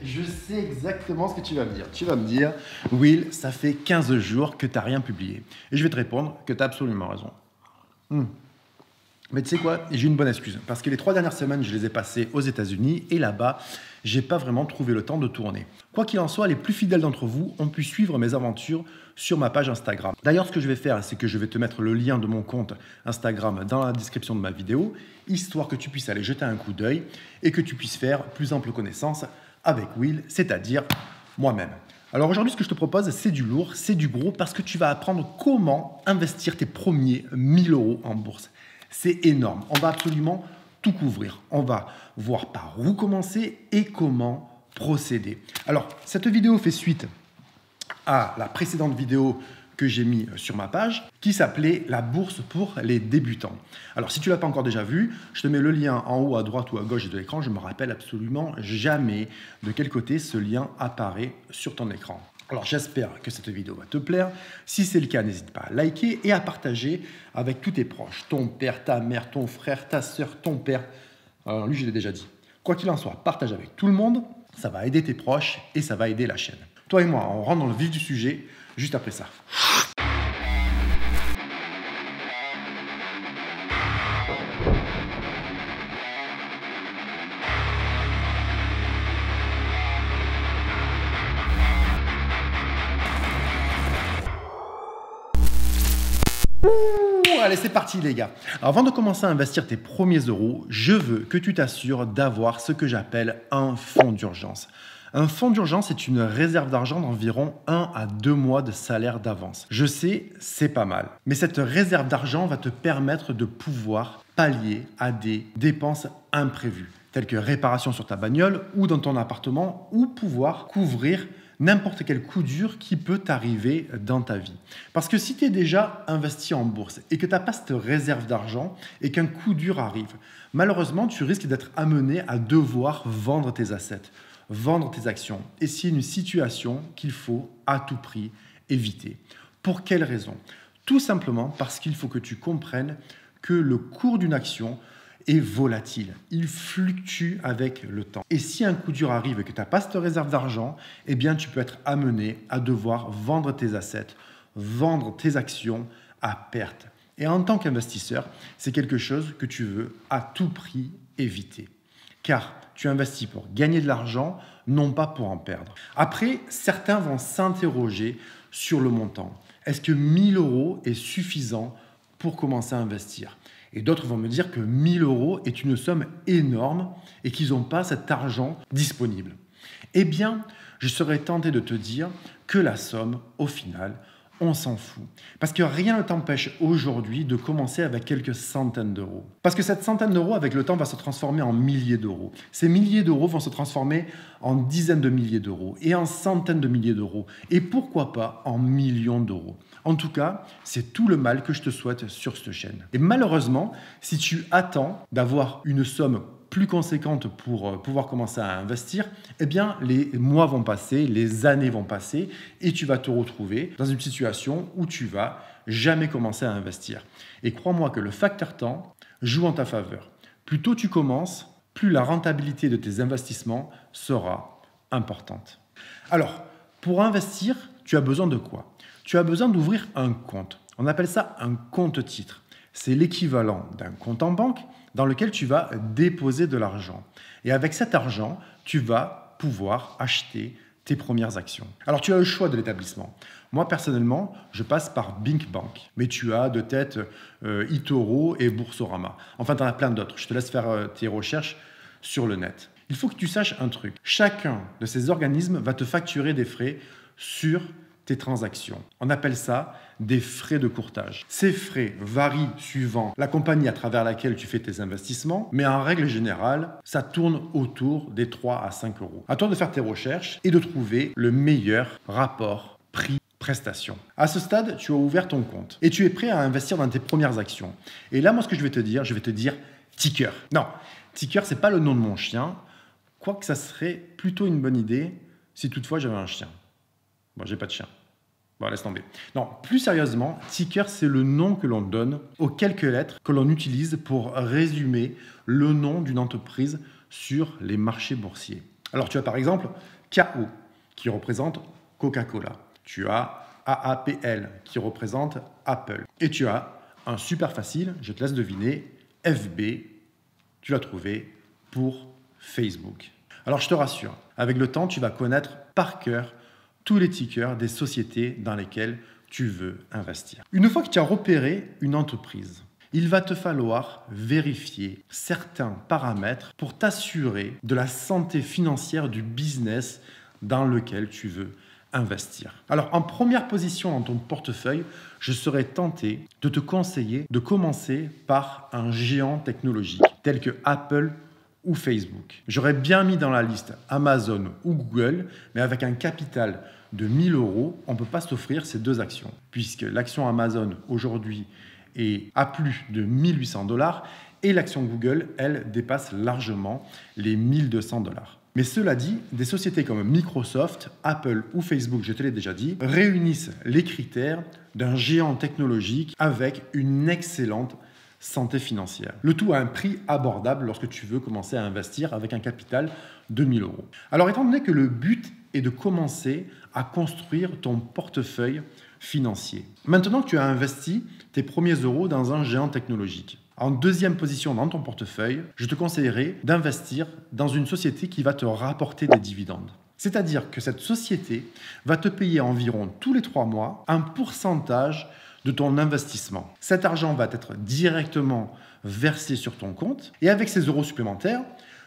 Je sais exactement ce que tu vas me dire. Tu vas me dire, Will, ça fait 15 jours que tu n'as rien publié. Et je vais te répondre que tu as absolument raison. Mais tu sais quoi, j'ai une bonne excuse. Parce que les 3 dernières semaines, je les ai passées aux États-Unis et là-bas, j'ai pas vraiment trouvé le temps de tourner. Quoi qu'il en soit, les plus fidèles d'entre vous ont pu suivre mes aventures sur ma page Instagram. D'ailleurs, ce que je vais faire, c'est que je vais te mettre le lien de mon compte Instagram dans la description de ma vidéo, histoire que tu puisses aller jeter un coup d'œil et que tu puisses faire plus ample connaissance avec Will, c'est-à-dire moi-même. Alors aujourd'hui, ce que je te propose, c'est du lourd, c'est du gros, parce que tu vas apprendre comment investir tes premiers 1000 € en bourse. C'est énorme. On va absolument tout couvrir. On va voir par où commencer et comment procéder. Alors, cette vidéo fait suite à la précédente vidéo que j'ai mis sur ma page qui s'appelait « La bourse pour les débutants ». Alors, si tu ne l'as pas encore déjà vu, je te mets le lien en haut à droite ou à gauche de l'écran. Je ne me rappelle absolument jamais de quel côté ce lien apparaît sur ton écran. Alors j'espère que cette vidéo va te plaire. Si c'est le cas, n'hésite pas à liker et à partager avec tous tes proches. Ton père, ta mère, ton frère, ta soeur, ton père. Alors lui, je l'ai déjà dit. Quoi qu'il en soit, partage avec tout le monde. Ça va aider tes proches et ça va aider la chaîne. Toi et moi, on rentre dans le vif du sujet juste après ça. Allez, c'est parti les gars. Alors, avant de commencer à investir tes premiers euros, je veux que tu t'assures d'avoir ce que j'appelle un fonds d'urgence. Un fonds d'urgence est une réserve d'argent d'environ 1 à 2 mois de salaire d'avance. Je sais, c'est pas mal. Mais cette réserve d'argent va te permettre de pouvoir pallier à des dépenses imprévues, telles que réparation sur ta bagnole ou dans ton appartement, ou pouvoir couvrir n'importe quel coup dur qui peut t'arriver dans ta vie. Parce que si tu es déjà investi en bourse et que tu n'as pas cette réserve d'argent et qu'un coup dur arrive, malheureusement, tu risques d'être amené à devoir vendre tes assets, vendre tes actions. Et c'est une situation qu'il faut à tout prix éviter. Pour quelle raison? Tout simplement parce qu'il faut que tu comprennes que le cours d'une action est volatile, il fluctue avec le temps. Et si un coup dur arrive et que tu n'as pas cette réserve d'argent, eh bien tu peux être amené à devoir vendre tes assets, vendre tes actions à perte. Et en tant qu'investisseur, c'est quelque chose que tu veux à tout prix éviter. Car tu investis pour gagner de l'argent, non pas pour en perdre. Après, certains vont s'interroger sur le montant. Est-ce que 1000 € est suffisant pour commencer à investir? Et d'autres vont me dire que 1000 € est une somme énorme et qu'ils n'ont pas cet argent disponible. Eh bien, je serais tenté de te dire que la somme, au final, on s'en fout. Parce que rien ne t'empêche aujourd'hui de commencer avec quelques centaines d'euros. Parce que cette centaine d'euros, avec le temps, va se transformer en milliers d'euros. Ces milliers d'euros vont se transformer en dizaines de milliers d'euros et en centaines de milliers d'euros. Et pourquoi pas en millions d'euros. En tout cas, c'est tout le mal que je te souhaite sur cette chaîne. Et malheureusement, si tu attends d'avoir une somme plus conséquente pour pouvoir commencer à investir, eh bien, les mois vont passer, les années vont passer et tu vas te retrouver dans une situation où tu vas jamais commencer à investir. Et crois-moi que le facteur temps joue en ta faveur. Plus tôt tu commences, plus la rentabilité de tes investissements sera importante. Alors, pour investir, tu as besoin de quoi? Tu as besoin d'ouvrir un compte. On appelle ça un compte titre. C'est l'équivalent d'un compte en banque dans lequel tu vas déposer de l'argent. Et avec cet argent, tu vas pouvoir acheter tes premières actions. Alors, tu as le choix de l'établissement. Moi, personnellement, je passe par Bink Bank. Mais tu as de tête eToro et Boursorama. Enfin, tu en as plein d'autres. Je te laisse faire tes recherches sur le net. Il faut que tu saches un truc. Chacun de ces organismes va te facturer des frais sur tes transactions. On appelle ça des frais de courtage. Ces frais varient suivant la compagnie à travers laquelle tu fais tes investissements, mais en règle générale, ça tourne autour des 3 à 5 €. À toi de faire tes recherches et de trouver le meilleur rapport prix-prestation. À ce stade, tu as ouvert ton compte et tu es prêt à investir dans tes premières actions. Et là, moi, ce que je vais te dire Ticker. Non, Ticker, c'est pas le nom de mon chien, quoique ça serait plutôt une bonne idée si toutefois j'avais un chien. Bon, j'ai pas de chien. Bon, laisse tomber. Non, plus sérieusement, ticker, c'est le nom que l'on donne aux quelques lettres que l'on utilise pour résumer le nom d'une entreprise sur les marchés boursiers. Alors tu as par exemple KO qui représente Coca-Cola. Tu as AAPL qui représente Apple. Et tu as un super facile, je te laisse deviner, FB, tu l'as trouvé pour Facebook. Alors je te rassure, avec le temps, tu vas connaître par cœur tous les tickers des sociétés dans lesquelles tu veux investir. Une fois que tu as repéré une entreprise, il va te falloir vérifier certains paramètres pour t'assurer de la santé financière du business dans lequel tu veux investir. Alors, en première position dans ton portefeuille, je serais tenté de te conseiller de commencer par un géant technologique tel que Apple ou Facebook. J'aurais bien mis dans la liste Amazon ou Google, mais avec un capital de 1 000 €, on ne peut pas s'offrir ces deux actions, puisque l'action Amazon aujourd'hui est à plus de 1 800 $ et l'action Google, elle, dépasse largement les 1 200 $. Mais cela dit, des sociétés comme Microsoft, Apple ou Facebook, je te l'ai déjà dit, réunissent les critères d'un géant technologique avec une excellente santé financière. Le tout à un prix abordable lorsque tu veux commencer à investir avec un capital de 1 000 €. Alors, étant donné que le but est de commencer à construire ton portefeuille financier, maintenant que tu as investi tes premiers euros dans un géant technologique, en deuxième position dans ton portefeuille, je te conseillerais d'investir dans une société qui va te rapporter des dividendes. C'est-à-dire que cette société va te payer environ tous les 3 mois un pourcentage de ton investissement. Cet argent va être directement versé sur ton compte et avec ces euros supplémentaires,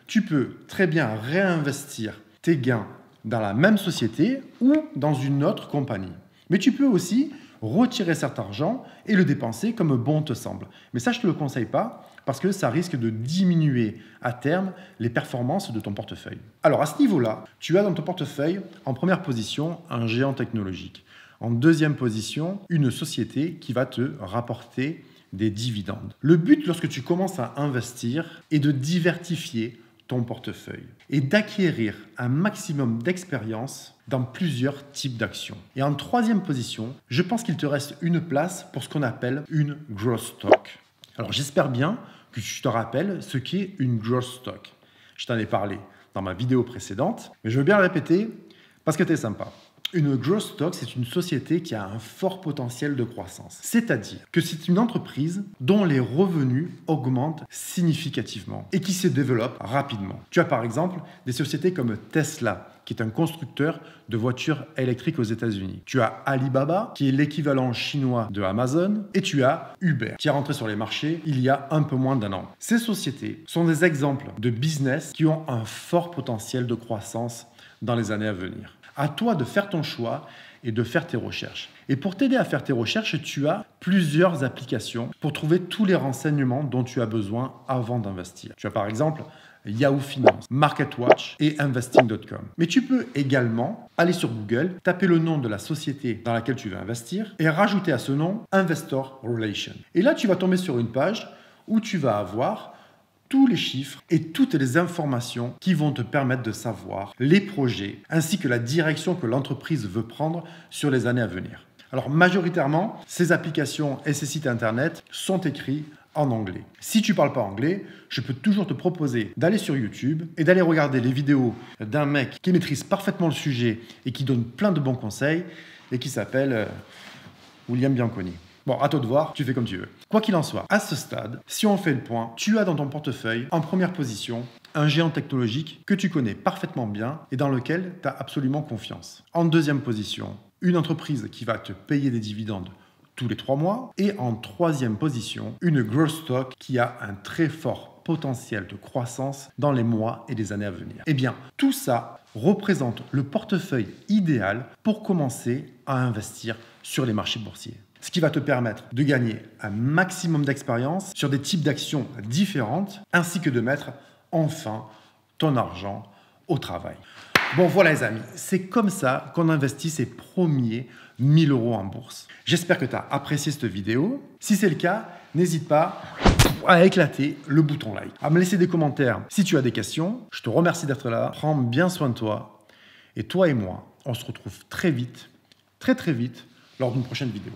tu peux très bien réinvestir tes gains dans la même société ou dans une autre compagnie. Mais tu peux aussi retirer cet argent et le dépenser comme bon te semble. Mais ça, je ne te le conseille pas parce que ça risque de diminuer à terme les performances de ton portefeuille. Alors à ce niveau-là, tu as dans ton portefeuille en première position un géant technologique. En deuxième position, une société qui va te rapporter des dividendes. Le but lorsque tu commences à investir est de diversifier ton portefeuille et d'acquérir un maximum d'expérience dans plusieurs types d'actions. Et en troisième position, je pense qu'il te reste une place pour ce qu'on appelle une growth stock. Alors j'espère bien que tu te rappelles ce qu'est une growth stock. Je t'en ai parlé dans ma vidéo précédente, mais je veux bien le répéter parce que tu es sympa. Une growth stock, c'est une société qui a un fort potentiel de croissance. C'est-à-dire que c'est une entreprise dont les revenus augmentent significativement et qui se développe rapidement. Tu as par exemple des sociétés comme Tesla, qui est un constructeur de voitures électriques aux États-Unis. Tu as Alibaba, qui est l'équivalent chinois de Amazon, et tu as Uber, qui est rentré sur les marchés il y a un peu moins d'1 an. Ces sociétés sont des exemples de business qui ont un fort potentiel de croissance dans les années à venir. À toi de faire ton choix et de faire tes recherches. Et pour t'aider à faire tes recherches, tu as plusieurs applications pour trouver tous les renseignements dont tu as besoin avant d'investir. Tu as par exemple Yahoo Finance, MarketWatch et Investing.com. Mais tu peux également aller sur Google, taper le nom de la société dans laquelle tu veux investir et rajouter à ce nom Investor Relations. Et là, tu vas tomber sur une page où tu vas avoir tous les chiffres et toutes les informations qui vont te permettre de savoir les projets ainsi que la direction que l'entreprise veut prendre sur les années à venir. Alors majoritairement, ces applications et ces sites internet sont écrits en anglais. Si tu ne parles pas anglais, je peux toujours te proposer d'aller sur YouTube et d'aller regarder les vidéos d'un mec qui maîtrise parfaitement le sujet et qui donne plein de bons conseils et qui s'appelle William Bianconi. Bon, à toi de voir, tu fais comme tu veux. Quoi qu'il en soit, à ce stade, si on fait le point, tu as dans ton portefeuille, en première position, un géant technologique que tu connais parfaitement bien et dans lequel tu as absolument confiance. En deuxième position, une entreprise qui va te payer des dividendes tous les 3 mois. Et en troisième position, une growth stock qui a un très fort potentiel de croissance dans les mois et les années à venir. Eh bien, tout ça représente le portefeuille idéal pour commencer à investir sur les marchés boursiers. Ce qui va te permettre de gagner un maximum d'expérience sur des types d'actions différentes, ainsi que de mettre enfin ton argent au travail. Bon voilà les amis, c'est comme ça qu'on investit ses premiers 1 000 € en bourse. J'espère que tu as apprécié cette vidéo. Si c'est le cas, n'hésite pas à éclater le bouton like, à me laisser des commentaires si tu as des questions. Je te remercie d'être là, prends bien soin de toi. Et toi et moi, on se retrouve très vite, très vite, lors d'une prochaine vidéo.